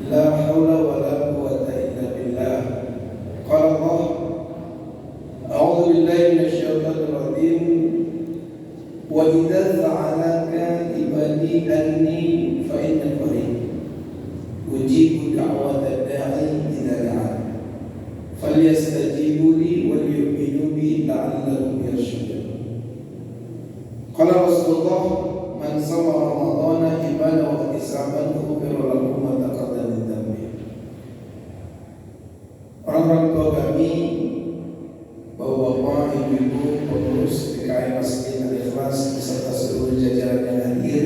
La haula wa la quwwata illa billah. Qala Allah, a'udzu billahi minasyaitonir rajim. Wa idza sa'alaka ibadi anni fa inna qarib ujibu da'wata da'i idza da'an falyastajibu li wal yu'minu bi la'allahum yarshudun. Qala Rasulullah, man sama Ramadana imanan wa ihtisaban ghufira lahu ma taqaddama min dhanbi. Orang-orang tua kami, bapak-bapak, ibu-ibu, pengurus PKI Masjid Al-Ikhlas beserta seluruh jajaran yang hadir,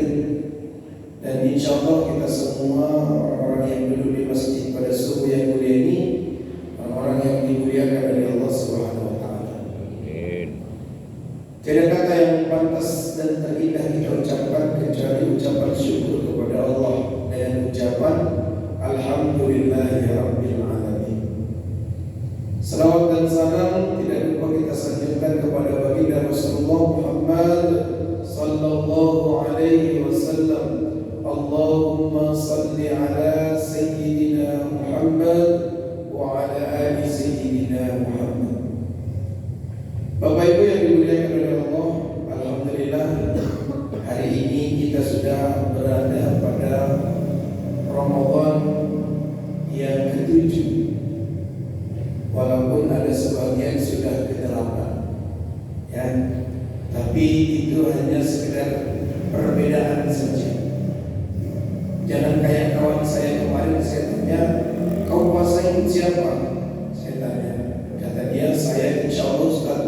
dan insya Allah kita semua orang-orang yang duduk di masjid pada subuh yang mulia ini, orang-orang yang dimuliakan oleh Allah Subhanahu wa Ta'ala. Tidak kata yang pantas dan terindah kita ucapkan kecuali ucapan syukur kepada Allah dengan ucapan Alhamdulillahirabbil alamin. Salawat dan salam tidak lupa kita sanjungkan kepada baginda Rasulullah Muhammad sallallahu alaihi wasallam. Allahumma salli ala sayyidina Muhammad wa ala ali sayyidina Muhammad. Bapak Ibu yang dimuliakan oleh Allah, alhamdulillah hari ini kita sudah berada pada Ramadan yang ke-7. Walaupun ada sebagian sudah ke-8, ya, tapi itu hanya sekedar perbedaan saja. Jangan kayak kawan saya kemarin, saya tanya, kau puasa ikut siapa? Saya tanya, kata dia, saya insya Allah Ustaz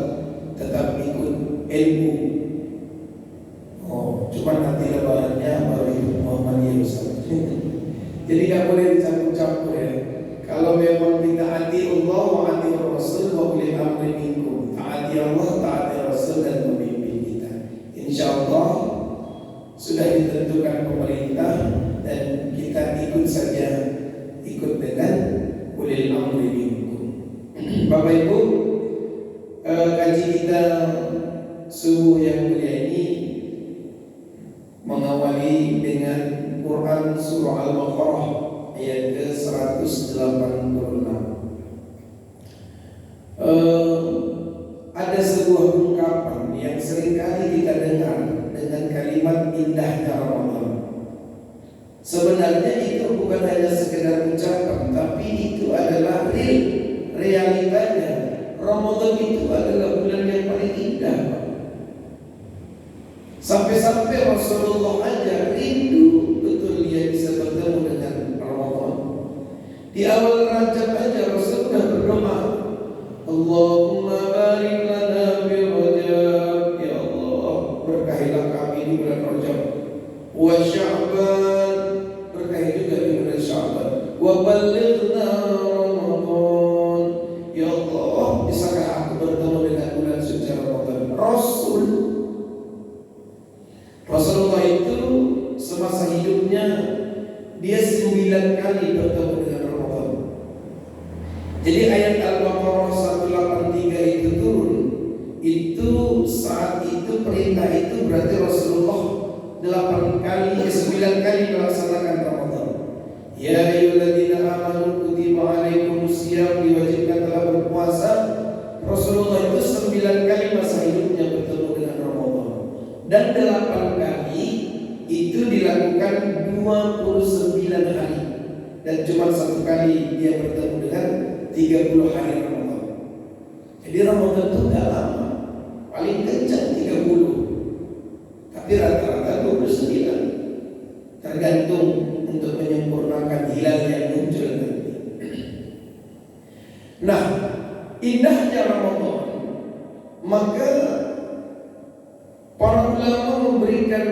tetap ikut ilmu. Oh, cuma nanti lebarannya baru ikut Muhammadiyah Ustaz. Jadi gak boleh dicampur-campur ya. Kalau memang kita taati Allah wa taati Rasul wa ulil amri minkum, taati Allah, taati Rasul dan pemimpin kita, insya Allah sudah ditentukan pemerintah dan kita ikut saja, ikut dengan ulil amri minkum. Bapak Ibu, kaji kita subuh yang mulia ini mengawali dengan Quran surah Al-Baqarah ayat ke-186. Ada sebuah ungkapan yang seringkali kita dengar dengan kalimat indahnya Ramadan. Sebenarnya itu bukan hanya sekedar ucapan, tapi itu adalah realitanya. Ramadan itu adalah bulan yang paling indah. Sampai-sampai Rasulullah aja rindu betul dia bisa bertemu dengan Ramadan. Di awal Rajab aja Rasulullah berdoa, Allahumma barik lana fi Rajab, ya Allah berkahilah kami di bulan Rajab, wa Sya'ban, berkahi juga di bulan Sya'ban, wa ballighna Ramadan, ya Allah bisakah aku bertemu dengan bulan suci Ramadan. Rasulullah itu semasa hidupnya dia 9 kali bertemu dengan Ramadan. Jadi ayat Al-Baqarah 183 itu turun, itu saat itu perintah itu berarti Rasulullah 9 kali melaksanakan Ramadan. Ya ayyuhalladzina amanu kutiba alaikumusiyam, diwajibkan telah berpuasa. Rasulullah itu 9 kali masa hidupnya bertemu dengan Ramadan, dan 8 kali itu dilakukan 29 hari, dan cuma 1 kali dia bertemu dengan 30 hari Ramadan. Jadi Ramadan itu tidak lama, paling kencang 30, tapi rata-rata 29, tergantung untuk menyempurnakan hilal yang muncul nanti. Nah, indahnya Ramadan, maka para ulama memberikan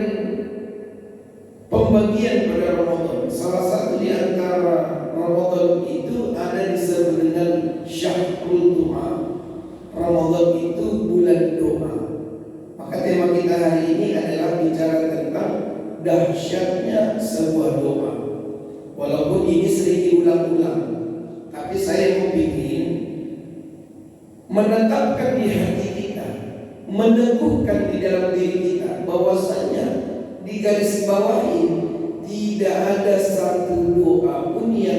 pembagian pada Ramadan. Salah satu di antara Ramadan itu ada disebut dengan Syahrul Du'a. Ramadan itu bulan doa. Maka tema kita hari ini adalah bicara tentang dahsyatnya sebuah doa. Walaupun ini sering diulang-ulang, tapi saya mau ingin menetapkan di hati kita, meneguhkan di dalam diri kita bahwasanya di garis bawahi tidak ada satu doa pun yang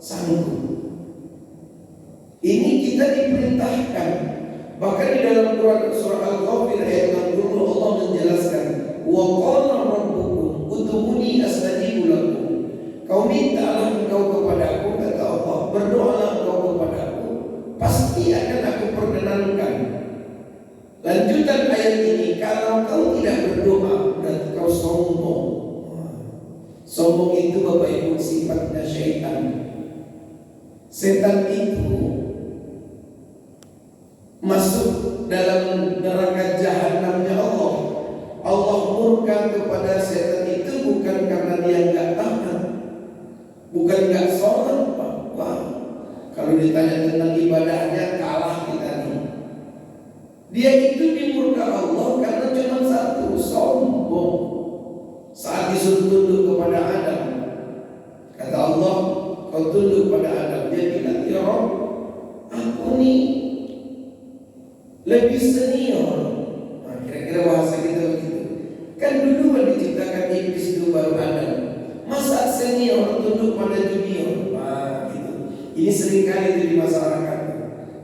sanggup. Ini kita diperintahkan. Bahkan di dalam Quran surah Al-Ghafir ayat 60 Allah menjelaskan, wa qala rabbukum ud'uni astajib lakum. Kau mintalah engkau kepadaku, kata Allah, berdoalah engkau kepadaku, pasti akan aku perkenankan. Lanjutan ayat ini, kalau kau tidak berdoa berarti kau sombong. Sombong itu Bapak Ibu sifatnya syaitan. Setan itu masuk dalam neraka jahanamnya Allah. Allah murka kepada setan itu bukan karena dia enggak taat, bukan enggak sholat. Wah, kalau ditanya tentang ibadahnya kalah kita nih. Dia itu dimurka Allah karena cuma satu, sombong. Saat disuruh tunduk kepada Adam, kata Allah, kau tunduk pada Adam. Dia bilang, ya Rabb, aku nih lebih senior. Nah, kira-kira bahasa kita begitu. Kan dulu diciptakan iblis dulu baru Adam. Masa senior tunduk pada junior? Nah, gitu. Ini seringkali itu di masyarakat.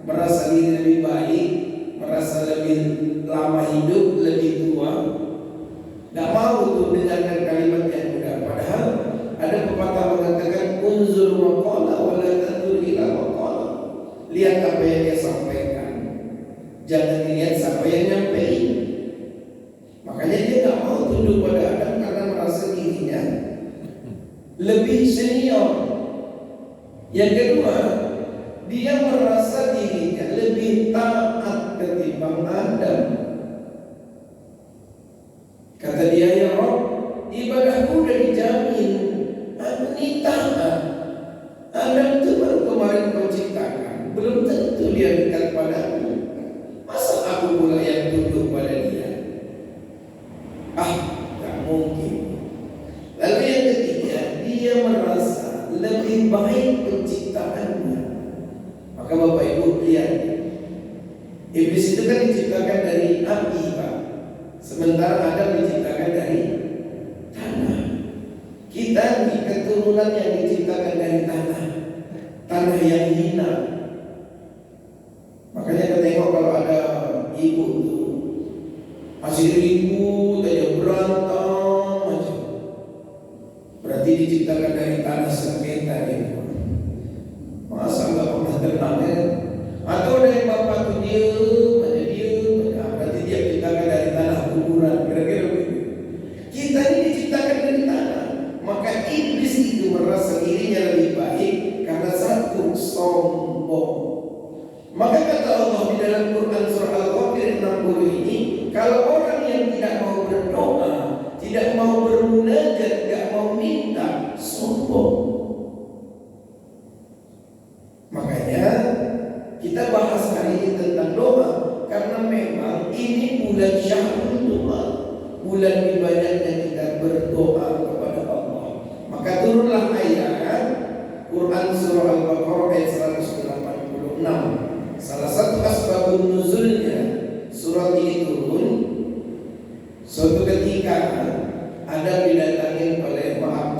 Merasa diri lebih baik, merasa lebih lama hidup, lebih tua. Tidak mau tuh mendengarkan kalimat yang mudah. Padahal ada pepatah mengatakan unzur maqala wa la tanzur ila maqala. Lihat apa yang dia sampaikan, jangan dilihat siapa yang nyampein. Makanya dia tidak mau tunduk pada Adam karena merasa dirinya lebih senior. Yang kedua, dia merasa dirinya lebih taat ketimbang Adam. Kata dia, ya Rabb, ibadahku udah dijamin, aku ini taat. Adam itu baru kemarin kau ciptakan, belum tentu dia dekat padamu. Masa aku pula yang tunduk pada dia? Tak mungkin. Lalu yang ketiga, dia merasa lebih baik penciptaannya. Maka Bapak Ibu lihat, iblis itu kan diciptakan dari api, Pak. Sementara Adam diciptakan dari tanah. Kita di keturunan yang diciptakan dari tanah, tanah yang hina. Makanya kita tengok kalau ada ibu tuh masih ribut aja, berantem aja, berarti diciptakan dari tanah sengketa gitu. Masa nggak pernah tenang ya? Atau dari bapak tuh diem aja, berarti dia diciptakan dari tanah kuburan. Kira-kira begitu. Kita ini diciptakan dari tanah. Maka iblis itu merasa dirinya lebih baik karena satu, sombong. Maka kata Allah di dalam Quran surah Al-Ghafir 60 ini, kalau orang yang tidak mau berdoa, tidak mau bermunajat, tidak mau minta, sombong. Makanya kita bahas hari ini tentang doa karena memang ini bulan Syahrul Doa, bulan ibadahnya kita berdoa kepada Allah. Maka turunlah ayat Quran surah Al-Baqarah ayat 186. Salah satu asbabun nuzulnya surat ini turun suatu ketika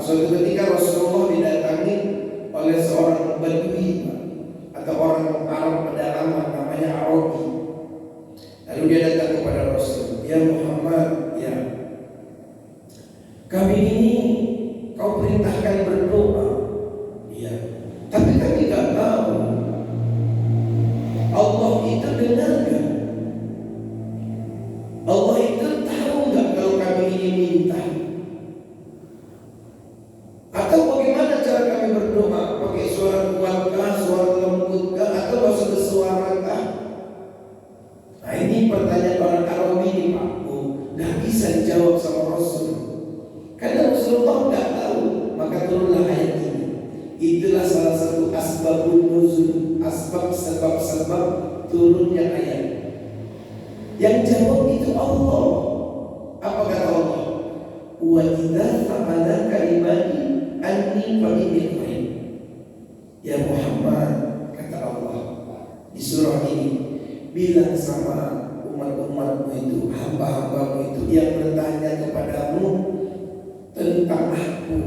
suatu ketika Rasulullah didatangi oleh seorang Badui atau orang Arab pedalaman namanya Arabi. Lalu dia datang kepada Rasul, ya Muhammad, ya kami ini kau perintahkan berdoa, ya, tapi kami tidak tahu Allah itu dengar gak? Allah itu tahu gak kalau kami ini minta? Atau bagaimana cara kami berdoa? Pakai suara kuatkah, suara lembutkah, atau bahasa bersuarakah? Nah ini pertanyaan orang Arabi ini Pak, gak bisa dijawab sama Rasul. Karena Rasulullah gak tahu, maka turunlah ayat ini. Itulah salah satu asbabun nuzul, sebab turunnya ayat. Yang jawab itu Allah. Apa kata Allah? Wa idza sa'alaka ibadi anni fa inni qarib. Ya Muhammad, kata Allah di surah ini, bilang sama umat-umatmu itu, hamba-hambamu itu yang bertanya kepadamu tentang aku.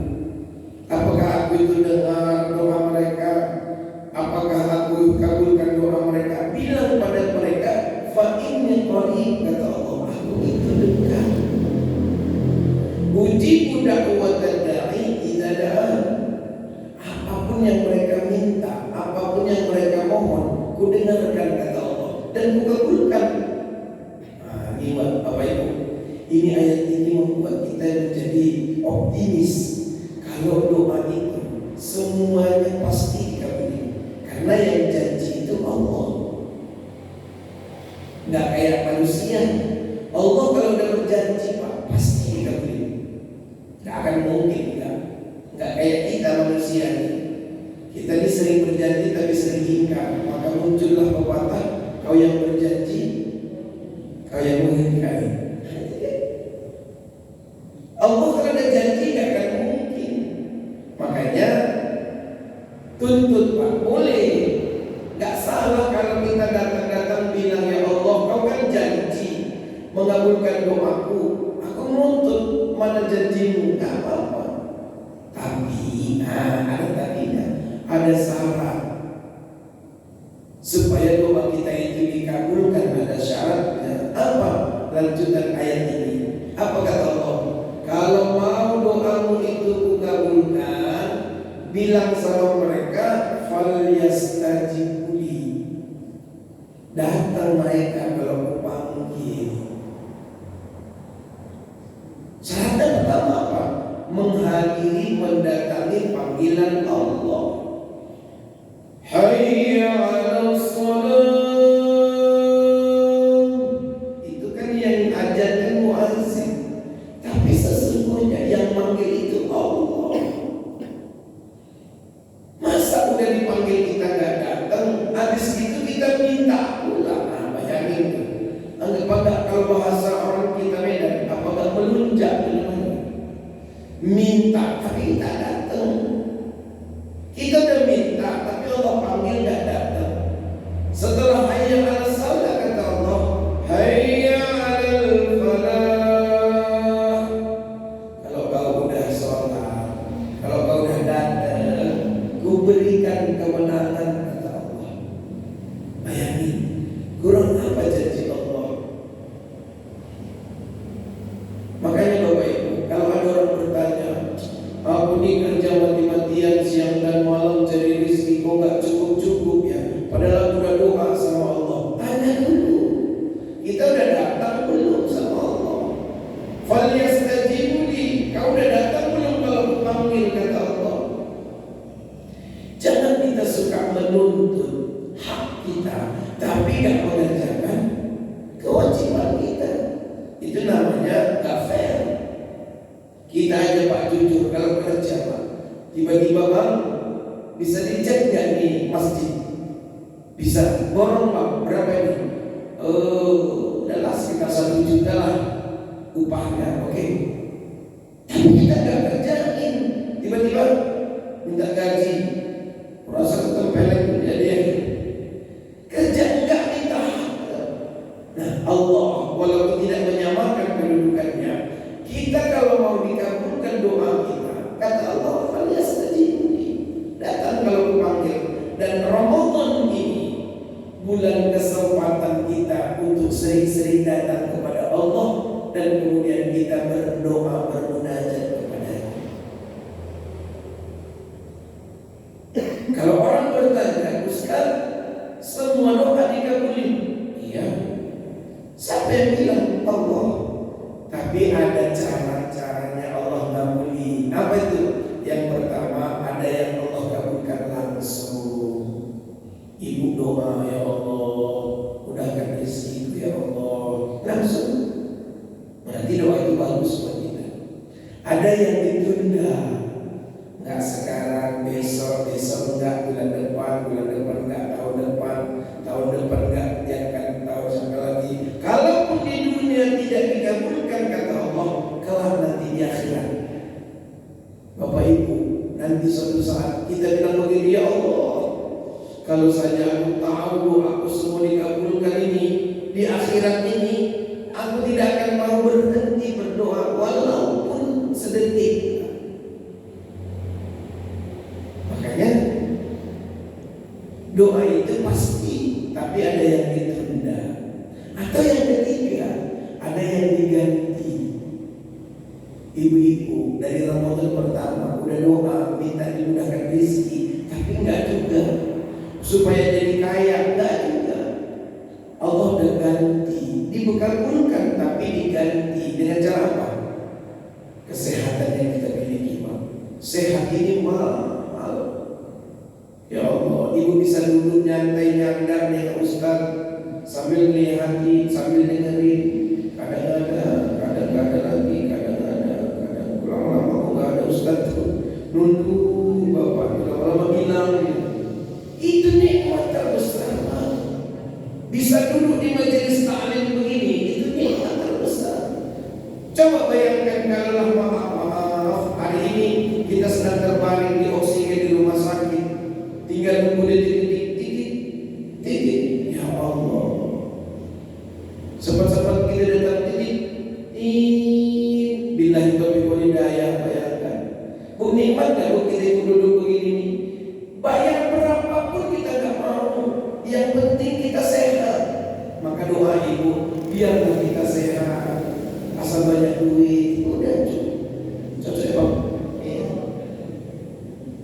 Apakah aku itu dengar doa mereka? ku dengarkan kata Allah dan ku kabulkan. Nah, ini Bapak Ibu, ini ayat ini membuat kita menjadi optimis. Kalau doa itu semuanya pasti dikabuli, karena yang janji itu Allah. Nggak kayak manusia. Allah kalau udah berjanji Pak, pasti dikabuli. Nggak akan mungkin nggak kayak kita manusia ini. Kita ini sering berjanji tapi sering ingkar, maka muncullah pepatah, kau yang berjanji, kau yang mengingkari. Allah kalau ada janji nggak akan mungkin. Makanya tuntut Pak, boleh, nggak salah kalau kita datang bilang, ya Allah, kau kan janji mengabulkan doaku, aku menuntut, mana janjimu? Nggak apa-apa. Tapi ada tadinya, ada syarat supaya doa kita itu dikabulkan. Ada syaratnya. Apa lanjutan ayat ini? Apa kata Allah? Kalau mau doamu itu kukabulkan, bilang sama mereka, falyastajibuli, datang mereka kalau kupanggil. Syaratnya pertama apa? Menghadiri, mendatangi panggilan Allah. Hayya 'alas shalah. Itu kan yang ajarkan muazzin. Tapi sesungguhnya yang manggil itu Allah. Masa udah dipanggil kita nggak datang, habis itu kita minta pulang? Nah, bayangin tuh. Anggap enggak, kalau bahasa orang kita Medan, apakah melunjak? Minta tapi tak datang. Kita udah minta tapi Allah panggil nggak datang. Setelah hayya 'alas shalah kata Allah, hayya 'alal falah. Kalau kau udah sholat, kalau kau udah datang, ku berikan kemenangan kata Allah. Bayangin, kurang apa janji Allah? Makanya Bapak Ibu, kalau ada orang bertanya, aku ini kerja mati-matian siang dan malam cari rezeki, kok gak cukup-cukup ya? Padahal aku udah doa sama Allah. Tanya dulu, kita udah datang belum sama Allah? Falyastajibuli, kau udah datang belum kalau aku panggil kata Allah? Jangan kita suka menuntut hak kita, tapi gak mengerjakan kewajiban kita. Itu namanya gak fair. Kita aja Pak jujur, kalau kerja Pak, tiba-tiba Bang, bisa dicek gak nih masjid? Bisa, borong Pak, berapa ini? Udahlah sekitar 1 juta lah upahnya, oke. Tapi kita gak kerjain, tiba-tiba minta gaji, merasa ketempeleng jadi kerja enggak minta. Nah Allah walaupun tidak menyamakan kedudukannya, kita kalau mau dikabulkan doa kita, kata Allah, falyastajibuli, datang kalau kupanggil. Dan Ramadan ini bulan kesempatan kita untuk sering-sering datang kepada Allah dan kemudian kita berdoa, bermunajat kepada-Nya. Kalau orang bertanya, Ustaz, semua doa dikabulin? Iya. Siapa yang bilang? Allah. Tapi ada cara-caranya Allah kabuli. Apa itu? Yang pertama, ada yang Allah kabulkan langsung. Ibu doa, ya Allah, mudahkan rezeki ya Allah, langsung. Berarti doa itu bagus buat kita. Ada yang ditunda, nggak sekarang, besok enggak, bulan depan enggak, tahun depan enggak, jangan tahu sampai lagi. Kalaupun di dunia tidak dikabulkan kata Allah, kelak nanti di akhirat. Bapak Ibu, nanti suatu saat kita bilang begini, ya Allah, kalau saja aku tahu doaku semua dikabulkan ini di akhirat ini, aku tidak akan mau berhenti berdoa walaupun sedetik. Makanya doa itu pasti, tapi ada yang ditunda. Atau yang ketiga, ada yang diganti. Ibu-ibu dari Ramadan pertama udah doa minta dimudahkan rezeki, tapi enggak juga. supaya jadi kaya, enggak juga. Allah udah ganti, dibekabulkan tapi diganti dengan cara apa? Kesehatan yang kita miliki, Pak. Sehat ini mahal. Ya Allah, ibu bisa duduk nyantai nyandar dengan Ustaz sambil melihati, sambil dengerin. Kadang ada lagi, kadang lama-lama kok nggak ada Ustaz tuh. Nunggu Bapak, lama-lama bilang. Itu nikmat terbesar. Bisa duduk di majelis taklim begini, itu nikmat terbesar. Coba bayangkan kalau maaf hari ini kita sedang terbaring di oksigen di rumah sakit, tinggal nunggu titik. Ya Allah, sempat kita datang titik. Billahi taufiq wal hidayah. Bayangkan, bu nikmat gak bu kita duduk begini? Bayar berapapun kita gak mau. Yang penting kita sehat. Maka doa ibu, biarlah kita sehat, asal banyak duit, udah cocok ya Bang.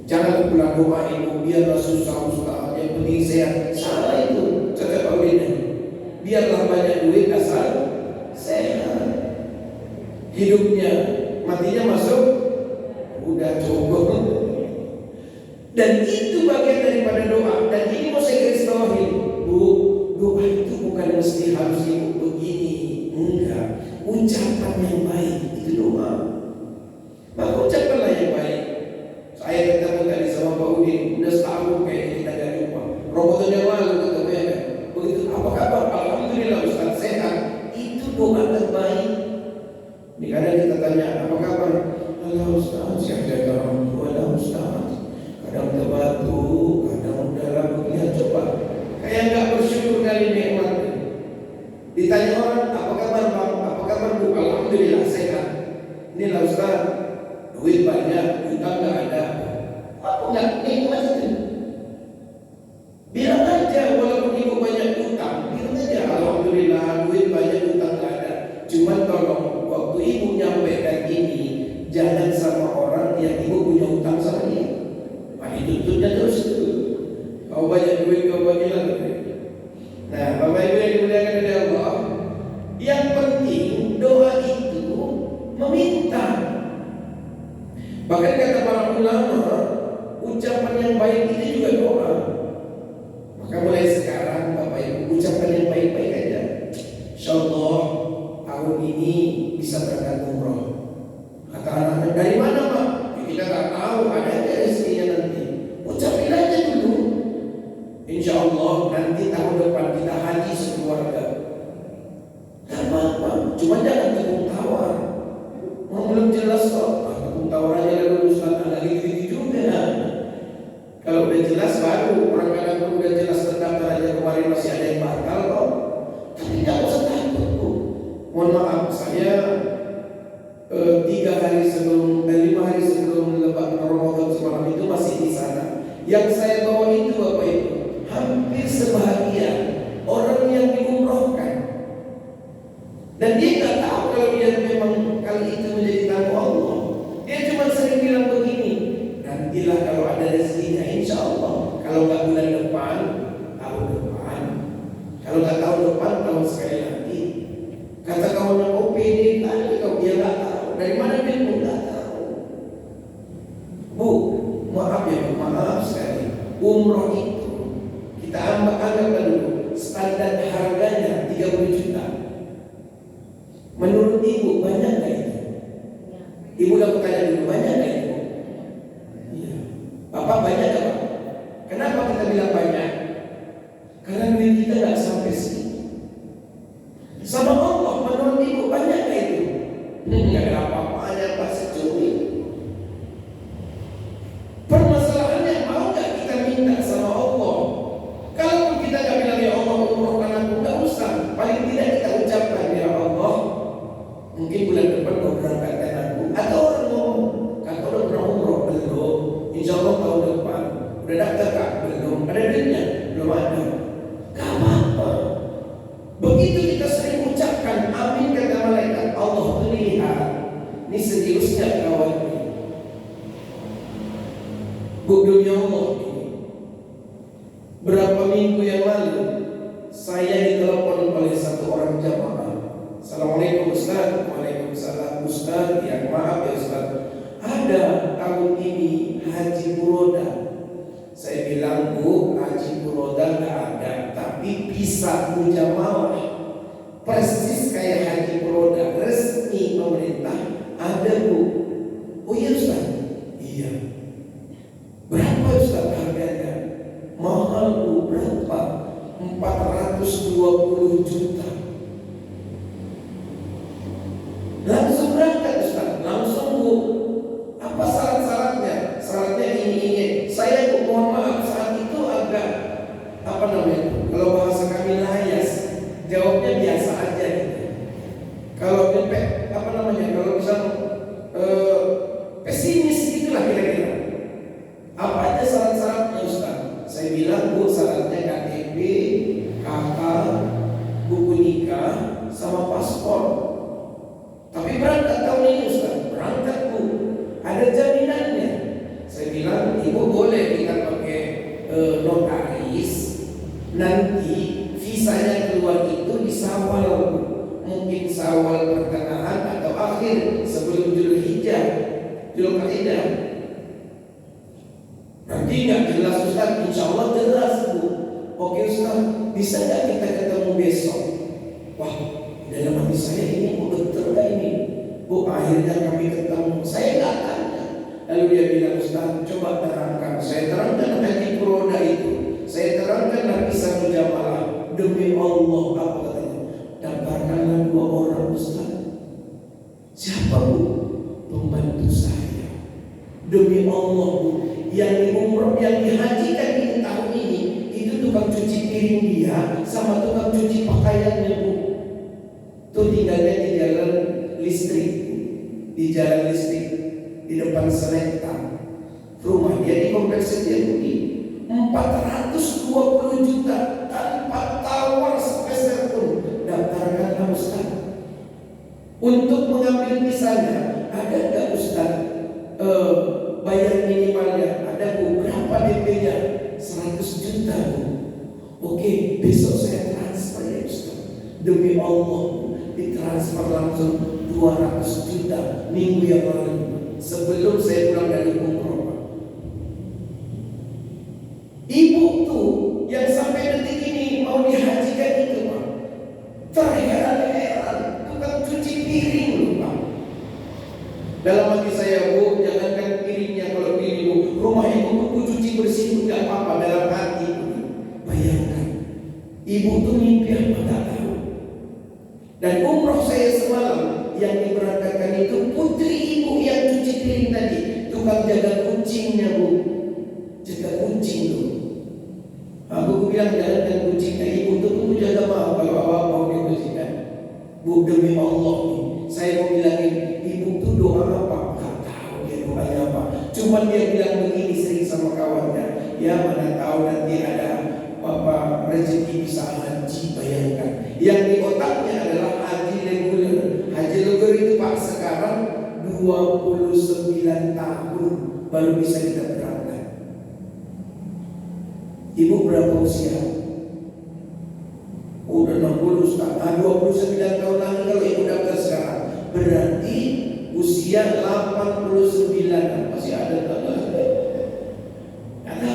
Jangan pulang doa ibu, biarlah susah Ustaz, yang penting sehat. Salah itu, cocok Pak Udin. Biarlah banyak duit asal sehat. Hidupnya, matinya masuk, udah cukup. Dan itu bagian daripada doa. Dan ini mau saya garis bawahi, Bu, doa itu bukan mesti harus ibu begini, enggak. Ucapan yang baik itu doa. Maka ucapanlah yang baik. Saya ketemu tadi sama Pak Udin, udah setahun kayaknya kita gak jumpa. Ramadan yang lalu ketemu ya kan. Begitu, apa kabar? Alhamdulillah Ustaz sehat. Itu doa terbaik. Ini kadang kita tanya, apa kabar? Halo Ustaz, sehat orang tua lah Ustaz. Kadang udah batuk, kadang udah rambutnya coba. Kayak nggak bersyukur kali nikmat. Ditanya orang, apa kabar Bang? Apa kabar Bu? Alhamdulillah sehat. Inilah Ustaz, duit banyak, utang nggak ada. Apa nggak nikmat itu? Bilang aja, walaupun ibu banyak utang, bilang aja alhamdulillah duit banyak, utang nggak ada. Cuman tolong waktu ibu nyampaikan ini, jangan sama orang yang ibu punya utang sama dia. Dituntutnya terus itu. Kau banyak duit, kau bagilah. Nah, Bapak Ibu yang dimuliakan oleh Allah, yang penting doa itu meminta. Bahkan kata para ulama, ucapan yang baik itu juga doa. Maka mulai sekarang Bapak Ibu ucapan yang baik-baik aja. Insyaallah tahun ini bisa berangkat umroh. Kata anak-anak, dari mana Pak? Kita tak tahu, ada rezekinya nanti. Ucapin aja dulu. Insya Allah nanti tahun depan kita haji sekeluarga. Gak apa-apa, cuma jangan tepung tawar. Belum jelas kok. Tepung tawar aja lalu Ustaz lagi gitu juga. Kalau udah jelas baru. Orang kadang pun udah jelas terdaftar aja kemarin masih ada yang batal kok. Tapi gak usah takut Bu. Mohon maaf, saya 5 hari sebelum Lebaran Ramadan semalam itu masih di sana. Yang saya bawa itu Bapak Ibu, hampir sebahagian orang yang diumrohkan. Dan dia nggak tahu kalau dia memang kali itu menjadi tamu Allah. Dia cuma sering bilang begini, nantilah kalau ada rezekinya insya Allah. Kalau nggak bulan depan, tahun depan. Kalau nggak tahun depan, tahun sekali lagi. Kata kawannya OPD tadi, kalau dia nggak tahu dari mana dia pun nggak tahu. Bu, maaf ya Bu, maaf sekali. Umroh itu kita anggap dulu standar harganya 30 juta. Menurut ibu banyak nggak itu? Ibu udah tanya dulu, banyak nggak itu? Iya. Bapak banyak nggak Pak? Kenapa kita bilang banyak? Karena duit kita nggak sampai sini. Sama Allah, menurut ibu banyak nggak itu? Nggak ada apa-apanya Pak, securi. Permasalahannya mau nggak kita minta sama Allah? Kalau kita nggak bilang ya Allah umrohkan aku, nggak usah. Paling tidak kita ucapkan ya Allah, mungkin bulan depan mau berangkatkan aku. Atau orang ngomong, kakak udah pernah umroh belum? Insya Allah tahun depan. Udah daftar kak belum? Ada duitnya belum ada. Gak apa-apa. Begitu kita sering ucapkan amin kata malaikat, Allah melihat. Ini seriusnya kawan ini. Dunia Allah ini Berapa minggu yang lalu saya ditelepon oleh satu orang jamaah. Assalamualaikum Ustaz. Waalaikumsalam Ustaz. Ya maaf ya Ustaz, ada tahun ini haji furoda. Saya bilang, Bu, haji furoda nggak ada, tapi bisa mujamalah persis kayak haji furoda resmi pemerintah ada, Bu. Oh iya Ustaz. Iya. Berapa Ustaz harganya? Mahal, Bu. Berapa? 420 juta. Langsung berangkat Ustaz, langsung, Bu. Apa syarat-syaratnya? Syaratnya ini. Saya mohon maaf saat itu agak kalau bahasa kami layas, jawabnya biasa aja gitu. Kalau kalau misalnya pesimis gitulah kira-kira. Apa aja syarat-syaratnya Ustaz? Saya bilang, Bu, syaratnya KTP, KK, buku nikah, sama paspor. Tapi berangkat tahun ini Ustaz, berangkat, Bu. Ada jaminannya. Saya bilang, Ibu boleh kita pakai notaris. Nanti visanya keluar itu di Syawal, Bu. Mungkin Syawal pertengahan atau akhir sebelum Dzulhijjah, Dzulqa'dah. Nanti nggak jelas Ustaz, insya Allah jelas, Bu. Oke Ustaz, bisa nggak kita ketemu besok? Wah, dalam hati saya ini betul gak ini? Bu, akhirnya kami ketemu. Saya nggak tanya. Lalu dia bilang, Ustaz, coba terangkan. Saya terangkan haji furoda itu. Saya terangkan bisa mujamalah. Demi Allah, apa katanya? Daftarkanlah 2 orang Ustaz. Siapa, Bu? Pembantu saya. Demi Allah, Bu, yang diumroh, yang dihajikan ini tahun ini, itu tukang cuci piring dia sama tukang cuci pakaiannya, Bu. Tuh tinggalnya di jalan listrik, di depan Selekta. Rumah dia di kompleks Setiabudi. 420 juta tanpa tawar sepeser pun. Daftarkanlah Ustaz. Untuk mengambil misalnya, ada nggak Ustaz bayar minimalnya? Ada, Bu. Berapa DP-nya? 100 juta, Bu. Oke, besok saya transfer ya Ustaz. Demi Allah, ditransfer langsung 200 juta minggu yang lalu sebelum saya pulang dari umroh. Ibu tuh yang sampai detik ini mau dihajikan itu, Pak, terheran-heran tukang cuci piring loh, Pak. Dalam hati saya, Bu, jangankan piringnya, kalau piring, Bu, rumah ibu tuh cuci bersih nggak apa-apa. Dalam hati, Bu, bayangkan ibu tuh mimpi apa nggak tahu. Dan umroh saya semalam yang diberangkatkan itu putri ibu yang cuci piring tadi, tukang jaga kucingnya, Bu, jaga kucing tuh. Aku bilang jangan kucingnya ibu tuh, Bu, jaga mau kalau awal mau dikucingkan. Bu, demi Allah nih, saya mau bilangin ibu tuh doa apa? Gak tahu dia doanya apa. Cuman dia bilang begini sering sama kawannya, ya mana tahu nanti ada rezeki bisa haji. Bayangkan, yang di otaknya adalah haji reguler. Haji reguler itu Pak sekarang 29 tahun baru bisa kita berangkat. Ibu berapa usia? Udah 60 Ustaz. 29 tahun lagi kalau ibu daftar sekarang, berarti usia 89. Masih ada karena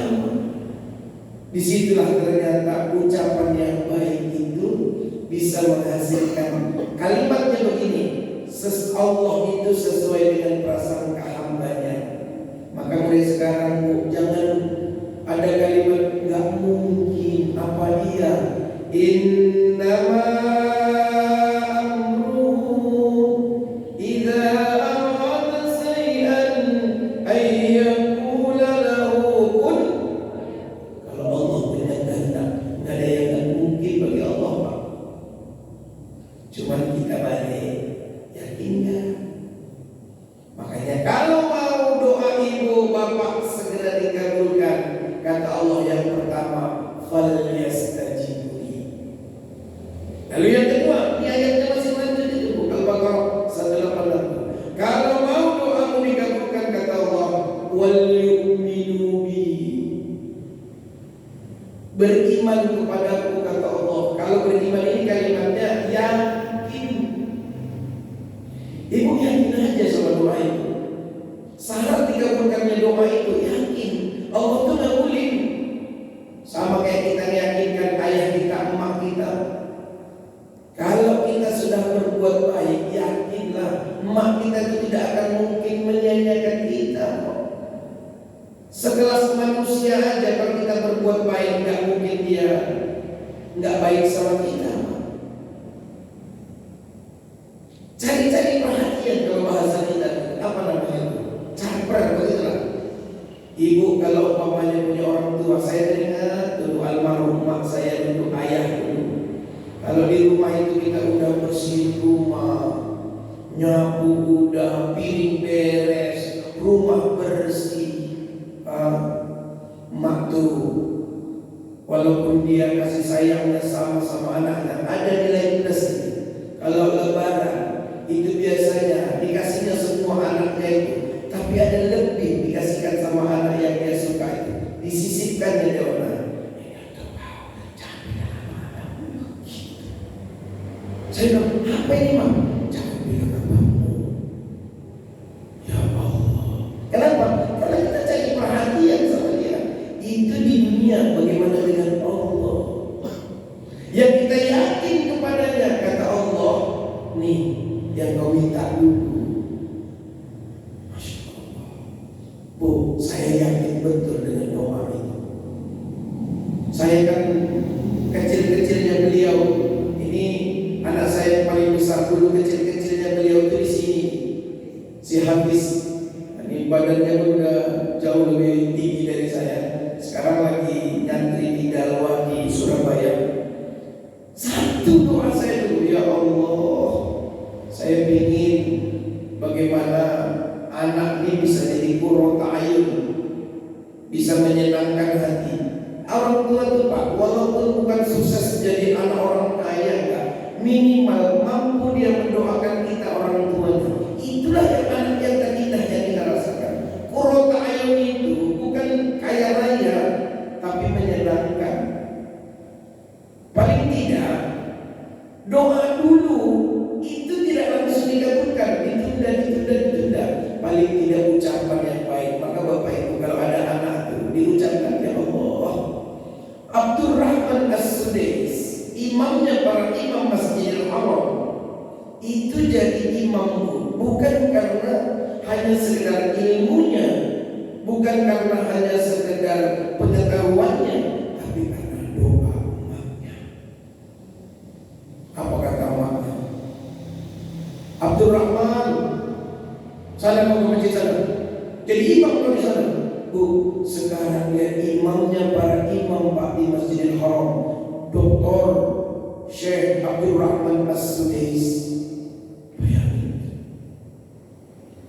disitulah ternyata ucapan yang baik itu bisa menghasilkan. Kalimatnya begini, Allah itu sesuai dengan prasangka hambanya. Maka mulai sekarang, Bu, jangan ada kalimat nggak mungkin. Apa dia? Innama amruhu idza arada shay'an ay yaqula lahu kun. Kalau Allah punya kehendak, nggak ada yang nggak mungkin bagi Allah, Pak. Cuman kita balik yakinnya. Makanya kalau mau doa ibu bapak segera dikabulkan, kata Allah yang pertama, falyastajibuli. Lalu yang kedua, ini ayatnya masih lanjut itu, Al-Baqarah 186. Kalau mau doamu dikabulkan, kata Allah, wal yu'minu bi. Beriman kepadaku, kata Allah. Kalau beriman ini kalimatnya yakin. Ibu yakin aja sama doa itu. Syarat dikabulkannya doa itu yakin. Allah tuh ngabulin. Sama kayak kita meyakinkan ayah kita, emak kita. Kalau kita sudah berbuat baik, yakinlah emak kita itu tidak akan mungkin menyanyiakan kita. Sekelas manusia aja kalau kita berbuat baik, nggak mungkin dia nggak baik sama kita. Cari-cari perhatian kalau bahasa kita, apa namanya itu? Caper, begitulah. Ibu kalau umpamanya punya orang tua, saya ingat dulu almarhum mak saya dulu, ayah dulu. Kalau di rumah itu kita udah bersih rumah, nyapu udah, piring beres, rumah bersih. Mak tuh walaupun dia kasih sayangnya sama anaknya, ada nilai plus. Kalau lebaran itu biasanya dikasihnya semua anaknya itu, tapi ada lebih dikasihkan sama anak yang dia suka itu, disisipkannya dia orang. Saya bilang, apa ini mak? Jangan bilang apa-apa. Ya Allah. Kenapa? Karena kita cari perhatian sama dia. Itu di dunia, bagaimana dengan Allah? Yang kita yakin kepadanya, kata Allah, nih yang kau minta dulu. Masya Allah. Bu, saya yakin betul dengan doa itu. Saya kan kecil-kecilnya beliau, ini anak saya yang paling besar dulu, kecil-kecilnya beliau itu di sini. Si Hafiz, ini badannya pun udah jauh lebih tinggi dari saya. Sekarang lagi nyantri di Dalwa di Surabaya. Satu doa saya dulu, ya Allah, saya ingin bagaimana anak ini bisa jadi qurrata ayun, bisa menyenangkan hati. Orang tua itu Pak, walaupun bukan sukses jadi anak orang kaya, enggak, minimal mampu dia mendoakan kita orang tuanya. Itulah yang anak yang terindah yang kita rasakan. Qurrata ayun itu bukan kaya raya, tapi menyenangkan. Paling tidak doa dulu itu tidak langsung dikabulkan, ditunda. Paling tidak ucapan yang baik. Maka Bapak Ibu kalau ada anak itu diucapkan, ya Allah. Abdurrahman As-Sudais, imamnya para imam Masjidil Haram, itu jadi imammu bukan karena hanya sekedar ilmunya, bukan karena hanya sekedar pengetahuannya, tapi karena doa umatnya. Apa kata umatnya? Abdurrahman, sana mau ke masjid sana, jadi imam kau di sana. Bu, sekarang dia imamnya para imam Pak di Masjidil Haram, Dr. Syekh Abdurrahman As-Sudais.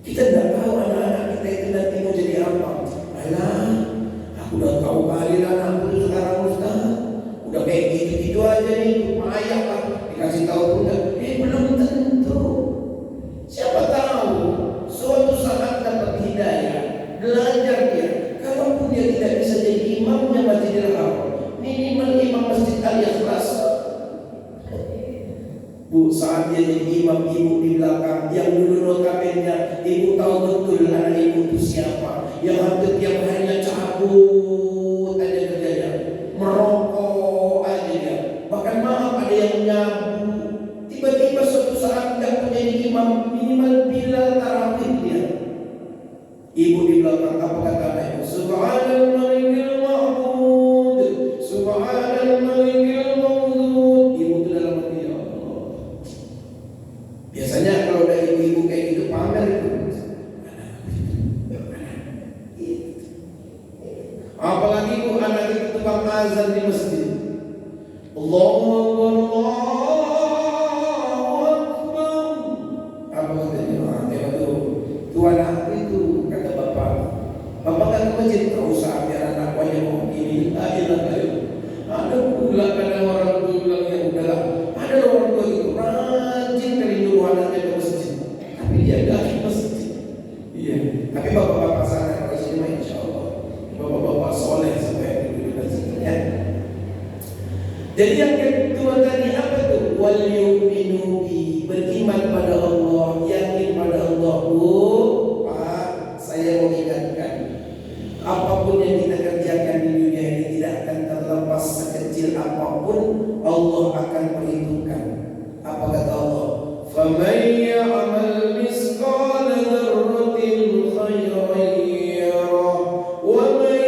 Kita tidak tahu anak-anak kita itu nanti mau jadi apa. Alah, aku udah tahu kali anakku itu sekarang Ustaz, udah kayak gitu-gitu aja nih, payah lah, dikasih tahu pun enggak. Belum tentu. Siapa tahu suatu saat dapat hidayah, belajar dia. Kalaupun dia tidak bisa jadi imamnya Masjidil Haram, minimal imam Masjid Al-Ikhlas. Bu, saat dia jadi imam, ibu di belakang, yang dulu notabene ibu tahu betul anak ibu itu siapa, yang hampir tiap harinya cabut aja kerjanya, merokok aja dia, bahkan maaf ada yang nyabu. Tiba-tiba suatu saat tidak punya imam, minimal bila tarawih dia. Ibu di belakang apa kata anaknya? Subhanal malikil ma'bud, subhanal malikil ma'bud. Ibu itu dalam hati, ya Allah. Biasanya kalau ada ibu-ibu kayak gitu pamer itu. Apalagi bu anak itu tukang azan di masjid. Allahu Akbar, Allahu Akbar. Apa katanya? Dia itu tuan aku itu, kata bapak. Bapak kan ke masjid, tak usah biar anak wajah mau ini. Ada pula kadang orang tua bilang, ya udahlah. Ada orang tua itu rajin kali nyuruh anaknya ke masjid, tapi dia gak ke masjid. Iya. Tapi bapak-bapak sana kalau sini mah insya Allah bapak-bapak soleh sampai di masjid ya. Jadi yang kedua tadi apa tuh? Wal yu'minu bi, beriman pada Allah, yakin pada Allah. Oh, Pak, saya mau ingatkan, apapun yang kita kerjakan di dunia ini tidak akan terlepas sekecil apapun, Allah akan perhitungkan. Apa kata Allah? فَمَنْ يَعْمَلْ مِثْقَالَ ذَرَّةٍ خَيْرًا يَرَهُ وَمَنْ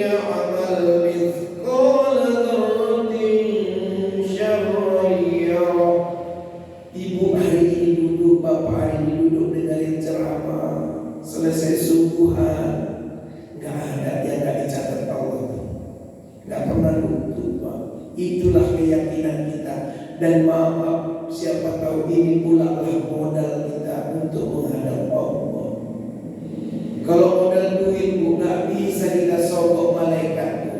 يَعْمَلْ مِثْقَالَ ذَرَّةٍ شَرًّا يَرَهُ. Ibu hari ini duduk, bapak hari ini duduk dengerin ceramah, selesai subuhan, nggak ada yang nggak dicatat Allah, nggak pernah lupa. Itulah keyakinan kita. Dan maaf, siapa tahu ini pula lah modal kita untuk menghadap Allah. Kalau modal duit bu, nggak bisa kita sogok malaikat.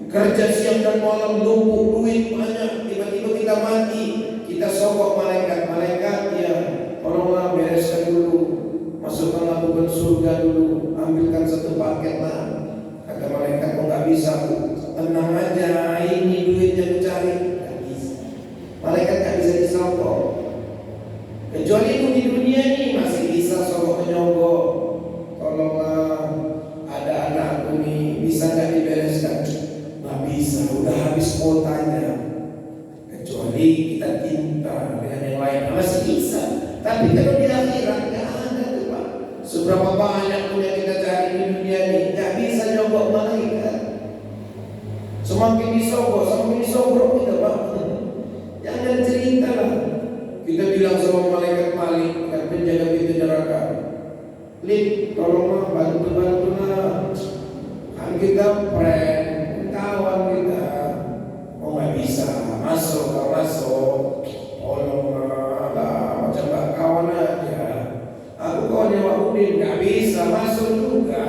Kerja siang dan malam numpuk duit banyak, tiba-tiba kita mati, kita sogok malaikat. Malaikat ya, tolonglah bereskan dulu, masukkanlah bukan surga dulu, ambilkan satu paket lah. Kata malaikat, kok nggak bisa bu? Tenang aja, ini duit yang cari. Malaikat tak bisa disogok. Kecuali di dunia ini masih bisa sogok penyogok. Tolonglah, ada anakku nih, bisa nggak dibereskan? Nggak bisa, udah habis kuotanya. Kecuali kita cinta dengan yang lain, masih bisa. Tapi kalau di akhirat nggak ada tuh Pak. Seberapa banyak pun yang kita cari di dunia ini, nggak bisa nyogok malaikat. Semakin disogok kita Pak. Jangan cerita lah. Kita bilang sama malaikat Malik, kan penjaga pintu neraka, Lid, tolonglah bantu-bantulah. Kan kita friend, kawan kita. Oh nggak bisa, masuk. Tolonglah, macam gak kawan aja. Aku kawannya Wahudin, nggak bisa masuk juga.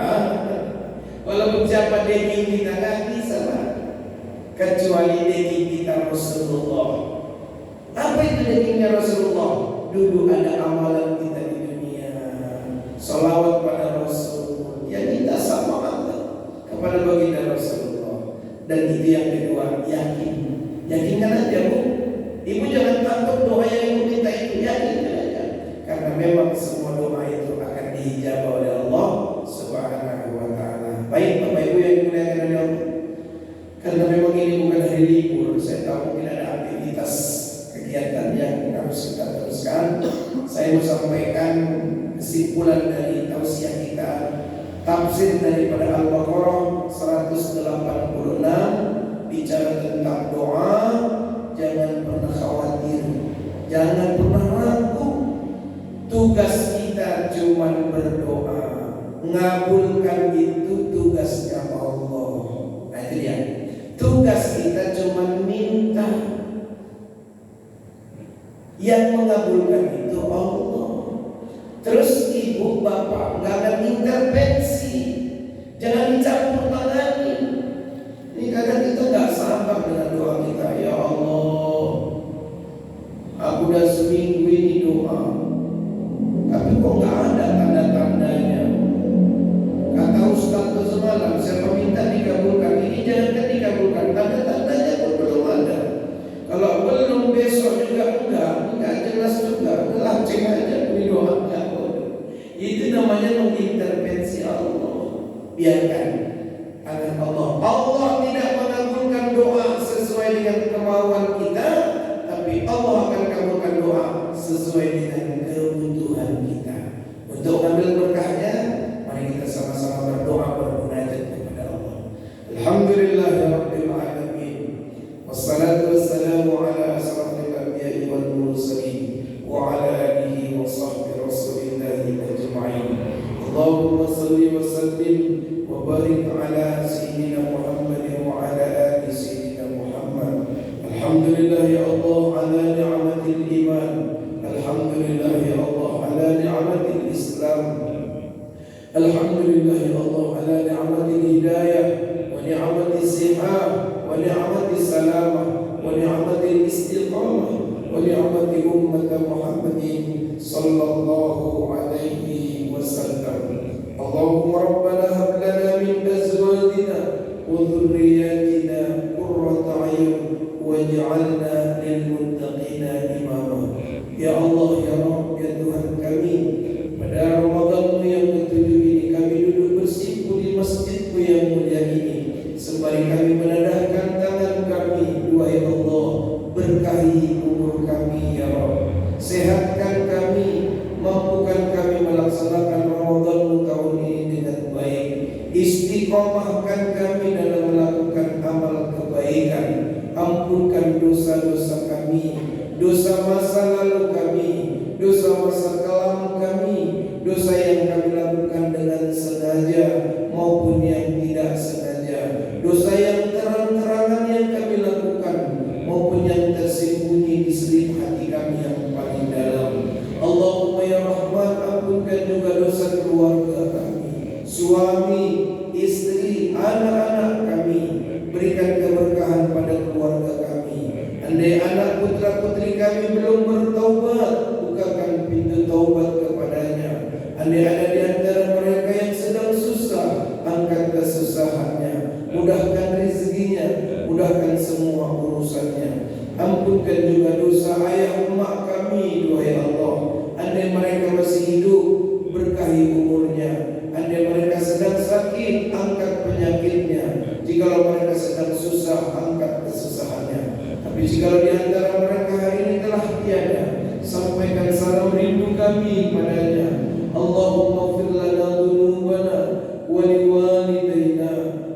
Walaupun siapa daging kita nggak bisa lah. Kecuali daging kita Rasulullah. Apa itu dagingnya Rasulullah? Dulu ada amalan kita di dunia, salawat pada Rasul, yang kita sama Allah kepada baginda Rasulullah. Dan itu yang kedua, yakinkan aja bu. Ibu jangan takut doa yang ibu minta itu, yakinkan aja. Karena memang semua doa itu akan diijabah oleh Allah Subhanahu wa ta'ala. Baik Bapak Ibu yang dimuliakan oleh Allah, karena memang ini bukan hari libur, saya tahu mungkin ada aktivitas kegiatan yang harus kita teruskan. Saya mau sampaikan kesimpulan dari tausiah kita, tafsir daripada Al-Baqarah 186, bicara tentang doa. Jangan pernah khawatir, jangan pernah ragu. Tugas kita cuma berdoa, ngabulkan itu tugasnya Allah. Nah itu dia, tugas kita cuma minta, yang mengabulkan itu Allah. Terus ibu bapak nggak akan intervensi, jangan dicampur tangan. Ini kadang kita nggak sabar dengan doa kita. Ya Allah, aku udah seminggu ini doa, tapi kok nggak ada tanda-tandanya. Kata Ustaz semalam, saya minta dikabulkan. Ini jangan dikabulkan, tanda-tandanya pun belum ada. Kalau belum besok juga enggak jelas juga, lanceng aja ini doanya. Itu namanya mengintervensi Allah. Biarkan agar Allah tidak mengabulkan doa sesuai dengan kemauan kita, tapi Allah akan kabulkan doa sesuai dengan kebutuhan kita. Untuk mengambil berkahnya, mari kita sama-sama berdoa bermunajat kepada Allah. Alhamdulillahirabbil alamin. Wassalatu wassalamu ala asrafil anbiya'i wal mursalin wa ala alihi wa sahbihi rasulillahi ajma'in. Allahumma salli wa sallim wa barik ala sayyidina Muhammad wa ala ali sayyidina Muhammad. Alhamdulillah ya Allah ala ni'matil iman. Alhamdulillah ya Allah ala ni'matil Islam. Alhamdulillah ya Allah ala ni'matil hidayah wa ni'matil sihah wa ni'matil salamah wa ni'matil istiqamah wa ni'matil ummat Muhammadin sallallahu alaihi wasallam. Allahumma rabbana hab lana min azwajina wa dhurriyyatina qurrata a'yun kami, dosa masa lalu kami, dosa masa kelam kami, dosa yang kami lakukan dengan sengaja maupun yang tidak sengaja, dosa yang terang-terangan yang kami lakukan maupun yang tersembunyi di selip hati kami yang paling dalam. Allahumma ya Rahman, ampunkan juga dosa keluarga kami, suami, istri, anak-anak kami. Berikan keberkahan pada keluarga kami. Andai anak putra putri kami belum bertaubat, bukakan pintu taubat kepadanya. Andai ada di antara mereka yang sedang susah, angkat kesusahannya, mudahkan rezekinya, mudahkan semua urusannya. Ampunkan juga dosa ayah emak kami, wahai Allah. Andai mereka masih hidup, berkahi umurnya. Andai mereka sedang sakit, angkat penyakitnya. Jikalau mereka sedang susah, angkat kesusahannya. Tapi jikalau di antara mereka hari ini telah tiada, sampaikan salam rindu kami padanya. Allahumma fir lana dhunubana wa liwalidayna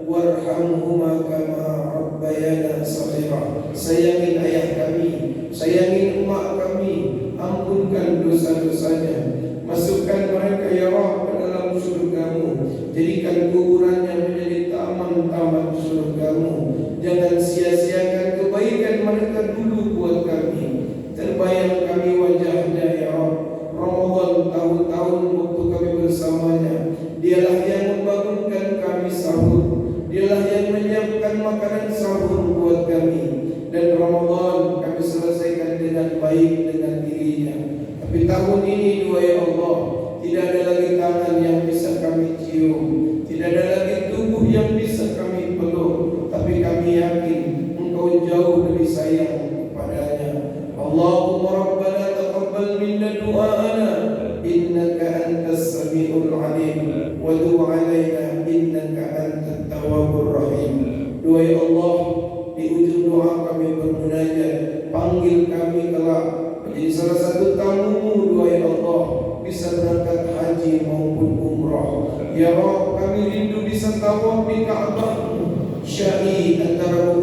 warhamhuma kama rabbayana shaghira. Sayangin ayah kami, sayangin emak kami, ampunkan dosa-dosanya. Masukkan mereka ya Rabb ke dalam surgamu. Jadikan kuburannya menjadi taman-taman surgamu. Jangan sia-siakan kebaikan mereka dulu buat kami. Terbayang kami wajahnya ya Rabb. Ramadan tahun-tahun waktu kami bersamanya, dialah yang membangunkan kami sahur, dialah yang menyiapkan makanan sahur buat kami. Dan Ramadan kami selesaikan dengan baik dengan dirinya. Tapi tahun ini wahai Allah, tidak ada lagi tangan yang bisa kami cium, tidak ada lagi tubuh yang bisa kami peluk, tapi kami yakin Engkau jauh lebih sayang kepadanya. Allahumma Rabbana taqabbal minna du'ana innaka antas sami'ul alim wa du' alaina innaka antat tawwabur rahim. Wahai Allah, di ujung doa kami bermunajat, panggil kami kelak menjadi salah satu tamu-Mu, wahai Allah, bisa berangkat haji maupun umrah. Ya Rabb, kami rindu bisa tawaf di Ka'bah, syahid antara